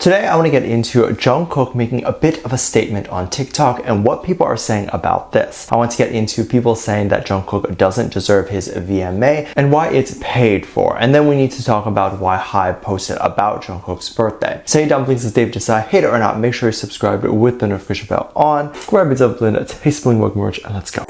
Today I want to get into Jung Kook making a bit of a statement on TikTok and what people are saying about this. I want to get into people saying that Jung Kook doesn't deserve his VMA and why it's paid for. And then we need to talk about why HYBE posted about Jung Kook's birthday. Say Dumplings is Dave Desai, hate it or not, make sure you're subscribed with the notification bell on. Grab a dumpling, taste bling welcome merch, and let's go.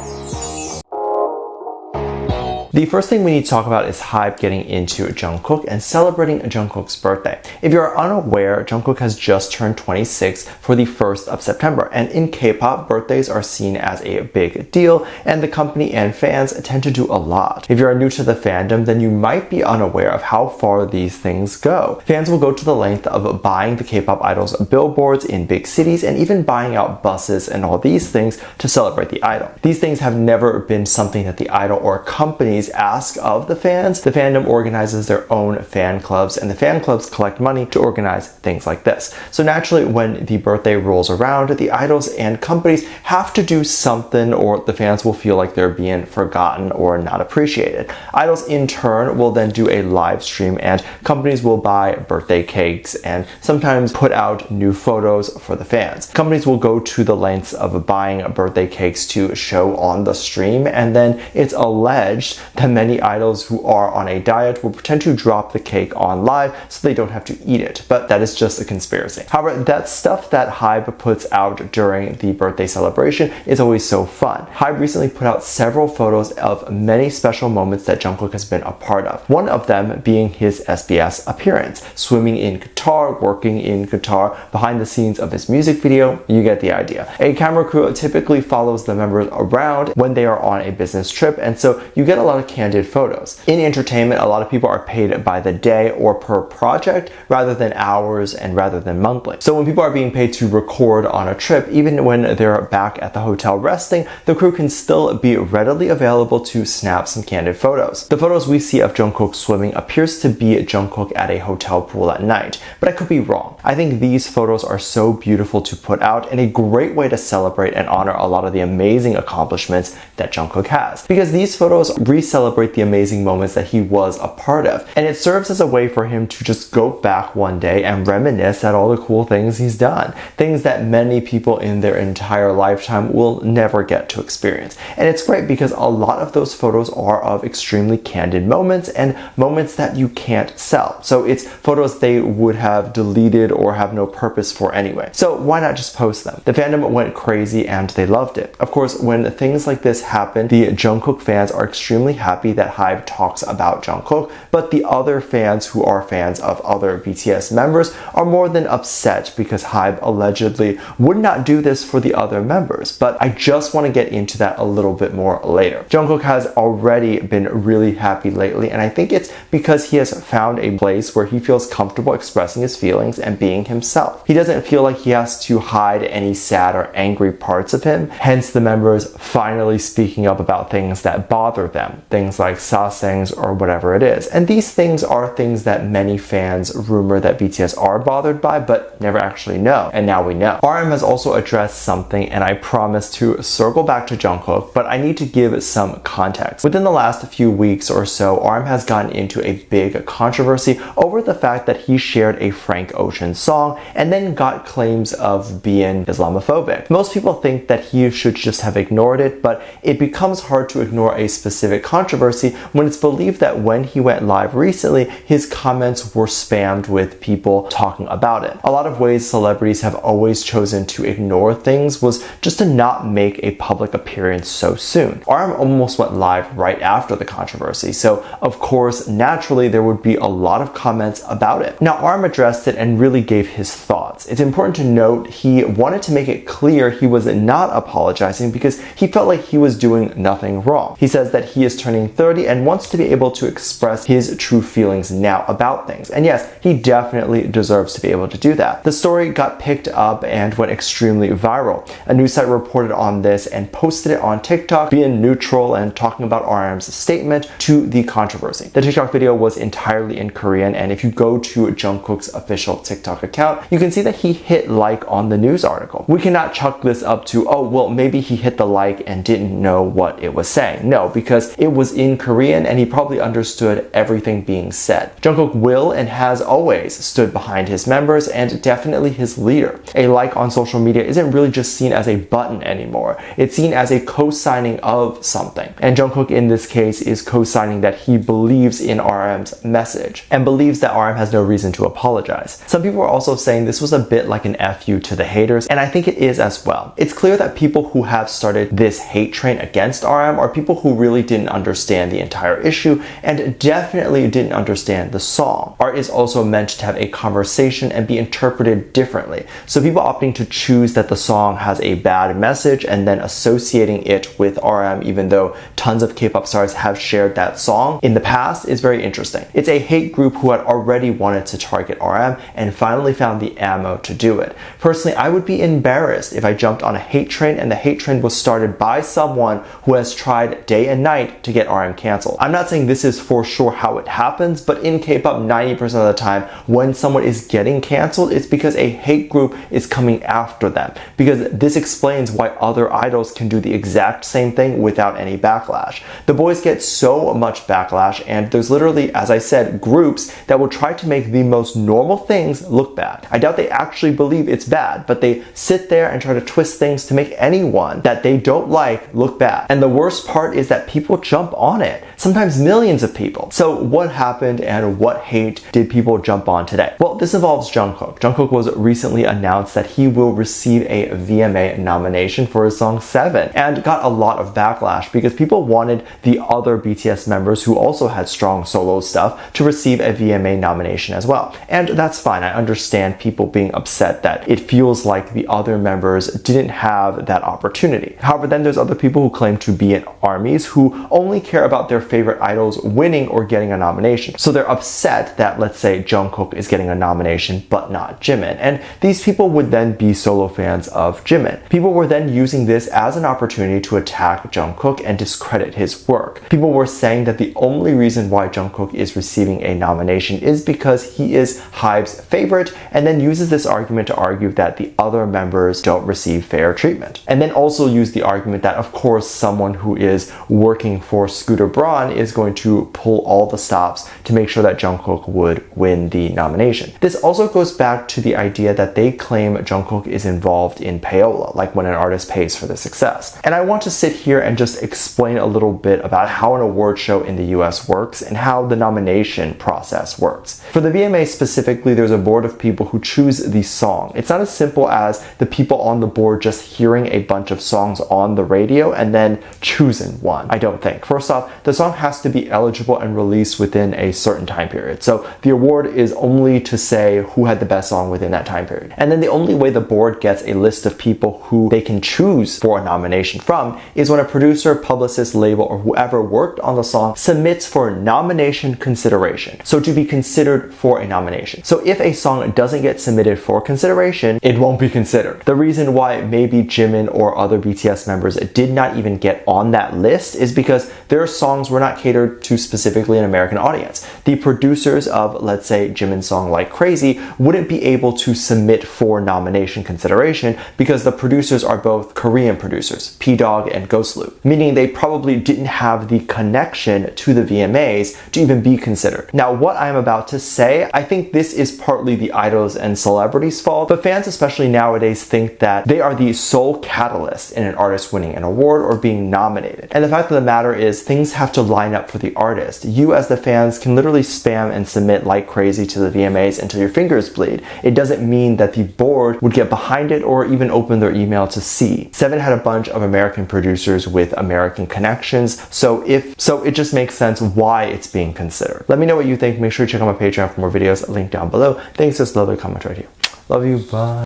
The first thing we need to talk about is HYBE getting into Jung Kook and celebrating Jung Kook's birthday. If you're unaware, Jung Kook has just turned 26 for the 1st of September, and in K-pop, birthdays are seen as a big deal, and the company and fans tend to do a lot. If you're new to the fandom, then you might be unaware of how far these things go. Fans will go to the length of buying the K-pop idols billboards in big cities and even buying out buses and all these things to celebrate the idol. These things have never been something that the idol or companies ask of the fans. The fandom organizes their own fan clubs, and the fan clubs collect money to organize things like this. So naturally, when the birthday rolls around, the idols and companies have to do something, or the fans will feel like they're being forgotten or not appreciated. Idols in turn will then do a live stream, and companies will buy birthday cakes and sometimes put out new photos for the fans. Companies will go to the lengths of buying birthday cakes to show on the stream, and then it's alleged that many idols who are on a diet will pretend to drop the cake on live so they don't have to eat it, but that is just a conspiracy. However, that stuff that HYBE puts out during the birthday celebration is always so fun. HYBE recently put out several photos of many special moments that Jung Kook has been a part of. One of them being his SBS appearance, swimming in Qatar, working in Qatar, behind the scenes of his music video, you get the idea. A camera crew typically follows the members around when they are on a business trip, and so you get a lot of candid photos. In entertainment, a lot of people are paid by the day or per project rather than hours and rather than monthly. So when people are being paid to record on a trip, even when they're back at the hotel resting, the crew can still be readily available to snap some candid photos. The photos we see of Jung Kook swimming appears to be Jung Kook at a hotel pool at night, but I could be wrong. I think these photos are so beautiful to put out and a great way to celebrate and honor a lot of the amazing accomplishments that Jung Kook has, because these photos celebrate the amazing moments that he was a part of, and it serves as a way for him to just go back one day and reminisce at all the cool things he's done, things that many people in their entire lifetime will never get to experience. And it's great because a lot of those photos are of extremely candid moments and moments that you can't sell, so it's photos they would have deleted or have no purpose for anyway, so why not just post them? The fandom went crazy and they loved it. Of course, when things like this happen, the Jung Kook fans are extremely happy that HYBE talks about Jung Kook, but the other fans who are fans of other BTS members are more than upset because HYBE allegedly would not do this for the other members, but I just want to get into that a little bit more later. Jung Kook has already been really happy lately, and I think it's because he has found a place where he feels comfortable expressing his feelings and being himself. He doesn't feel like he has to hide any sad or angry parts of him, hence the members finally speaking up about things that bother them, things like sasaengs or whatever it is. And these things are things that many fans rumor that BTS are bothered by but never actually know, and now we know. RM has also addressed something, and I promise to circle back to Jung Kook, but I need to give some context. Within the last few weeks or so, RM has gotten into a big controversy over the fact that he shared a Frank Ocean song and then got claims of being Islamophobic. Most people think that he should just have ignored it, but it becomes hard to ignore a specific controversy when it's believed that when he went live recently, his comments were spammed with people talking about it. A lot of ways celebrities have always chosen to ignore things was just to not make a public appearance so soon. RM almost went live right after the controversy, so of course, naturally, there would be a lot of comments about it. Now, RM addressed it and really gave his thoughts. It's important to note he wanted to make it clear he was not apologizing because he felt like he was doing nothing wrong. He says that he is turning 30 and wants to be able to express his true feelings now about things. And yes, he definitely deserves to be able to do that. The story got picked up and went extremely viral. A news site reported on this and posted it on TikTok, being neutral and talking about RM's statement to the controversy. The TikTok video was entirely in Korean, and if you go to Jung Kook's official TikTok account, you can see that he hit like on the news article. We cannot chalk this up to, oh, well, maybe he hit the like and didn't know what it was saying. No, because it was in Korean and he probably understood everything being said. Jungkook will and has always stood behind his members and definitely his leader. A like on social media isn't really just seen as a button anymore. It's seen as a co-signing of something. And Jungkook in this case is co-signing that he believes in RM's message and believes that RM has no reason to apologize. Some people are also saying this was a bit like an FU to the haters, and I think it is as well. It's clear that people who have started this hate train against RM are people who really didn't understand the entire issue and definitely didn't understand the song. Art is also meant to have a conversation and be interpreted differently. So people opting to choose that the song has a bad message and then associating it with RM, even though tons of K-pop stars have shared that song in the past, is very interesting. It's a hate group who had already wanted to target RM and finally found the ammo to do it. Personally, I would be embarrassed if I jumped on a hate train and the hate train was started by someone who has tried day and night to get RM canceled. I'm not saying this is for sure how it happens, but in K-pop 90% of the time when someone is getting canceled, it's because a hate group is coming after them, because this explains why other idols can do the exact same thing without any backlash. The boys get so much backlash, and there's literally, as I said, groups that will try to make the most normal things look bad. I doubt they actually believe it's bad, but they sit there and try to twist things to make anyone that they don't like look bad. And the worst part is that people jump on it, sometimes millions of people. So what happened and what hate did people jump on today? Well, this involves Jungkook. Jungkook was recently announced that he will receive a VMA nomination for his song 7 and got a lot of backlash because people wanted the other BTS members who also had strong solo stuff to receive a VMA nomination as well. And that's fine. I understand people being upset that it feels like the other members didn't have that opportunity. However, then there's other people who claim to be in armies who only care about their favorite idols winning or getting a nomination. So they're upset that, let's say, Jungkook is getting a nomination but not Jimin. And these people would then be solo fans of Jimin. People were then using this as an opportunity to attack Jungkook and discredit his work. People were saying that the only reason why Jungkook is receiving a nomination is because he is HYBE's favorite, and then uses this argument to argue that the other members don't receive fair treatment. And then also use the argument that, of course, someone who is working for Scooter Braun is going to pull all the stops to make sure that Jungkook would win the nomination. This also goes back to the idea that they claim Jungkook is involved in payola, like when an artist pays for the success. And I want to sit here and just explain a little bit about how an award show in the US works and how the nomination process works. For the VMA specifically, there's a board of people who choose the song. It's not as simple as the people on the board just hearing a bunch of songs on the radio and then choosing one, I don't think. First off, the song has to be eligible and released within a certain time period. So the award is only to say who had the best song within that time period. And then the only way the board gets a list of people who they can choose for a nomination from is when a producer, publicist, label, or whoever worked on the song submits for nomination consideration. So to be considered for a nomination. So if a song doesn't get submitted for consideration, it won't be considered. The reason why maybe Jimin or other BTS members did not even get on that list is because their songs were not catered to specifically an American audience. The producers of, let's say, Jimin's song Like Crazy wouldn't be able to submit for nomination consideration because the producers are both Korean producers, P-Dog and Ghost Loop, meaning they probably didn't have the connection to the VMAs to even be considered. Now, what I'm about to say, I think this is partly the idols and celebrities' fault, but fans especially nowadays think that they are the sole catalyst in an artist winning an award or being nominated. And the fact of the matter is things have to line up for the artist. You as the fans can literally spam and submit like crazy to the VMAs until your fingers bleed. It doesn't mean that the board would get behind it or even open their email to see. 7 had a bunch of American producers with American connections, so it just makes sense why it's being considered. Let me know what you think. Make sure to check out my Patreon for more videos, link down below. Thanks, just love the comment right here. Love you, bye.